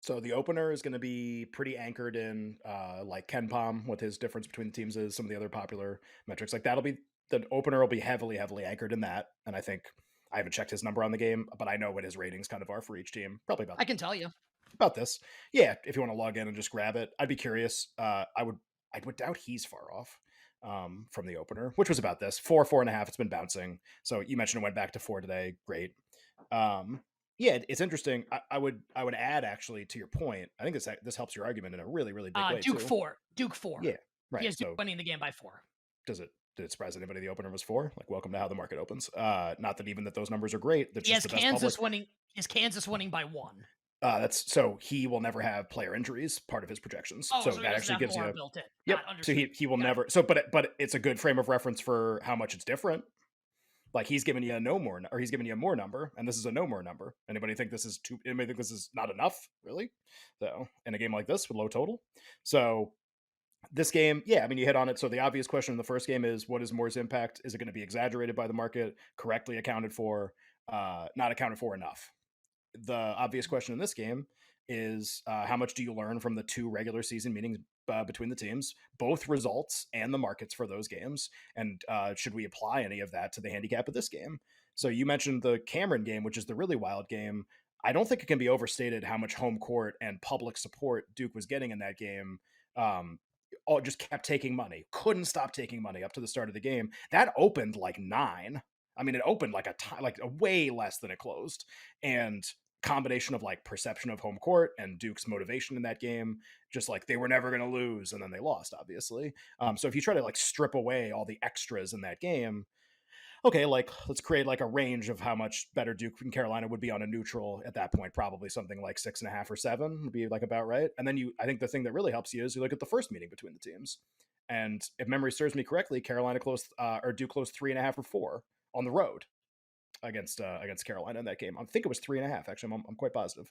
So the opener is going to be pretty anchored in like Ken Palm, what his difference between the teams is, some of the other popular metrics. Like that'll be the opener will be heavily anchored in that. And I think I haven't checked his number on the game, but I know what his ratings kind of are for each team. Probably I can tell you. about this. Yeah, if you want to log in and just grab it, I'd be curious. I would doubt he's far off from the opener, which was about this 4.5. It's been bouncing. So you mentioned it went back to 4 today. Great. Um, yeah, it's interesting. I would add actually to your point. I think this helps your argument in a really big way Duke too. 4. Duke 4. Yeah, He right. has Duke So winning the game by 4. does it did it surprise anybody the opener was 4? Like welcome to how the market opens. Not that even that those numbers are great. That's He just has the best public. Kansas winning. He has Kansas winning by 1. That's so he will never have player injuries, part of his projections. Oh, So so he that doesn't actually have gives more you built in. yep. Got So understood. he will Got it. never so but it's a good frame of reference for how much it's different. Like he's giving you a no more or he's giving you a more number, and this is a no more number. Anybody think this is too anybody think this is not enough, really? So in a game like this with low total. So this game, yeah, I mean, you hit on it. So the obvious question in the first game is what is Moore's impact? Is it going to be exaggerated by the market, correctly accounted for, not accounted for enough? The obvious question in this game is how much do you learn from the two regular season meetings between the teams, both results and the markets for those games? And should we apply any of that to the handicap of this game? So you mentioned the Cameron game, which is the really wild game. I don't think it can be overstated how much home court and public support Duke was getting in that game. All just kept taking money, couldn't stop taking money up to the start of the game. That opened like 9. I mean, it opened like like a way less than it closed, and combination of like perception of home court and Duke's motivation in that game, just like they were never going to lose, and then they lost, obviously. So if you try to like strip away all the extras in that game, okay, like let's create like a range of how much better Duke and Carolina would be on a neutral at that point. Probably something like 6.5 or 7 would be like about right. And then I think the thing that really helps you is you look at the first meeting between the teams, and if memory serves me correctly, Carolina closed or Duke closed 3.5 or 4 on the road against Carolina in that game. I think it was 3.5. Actually, I'm quite positive.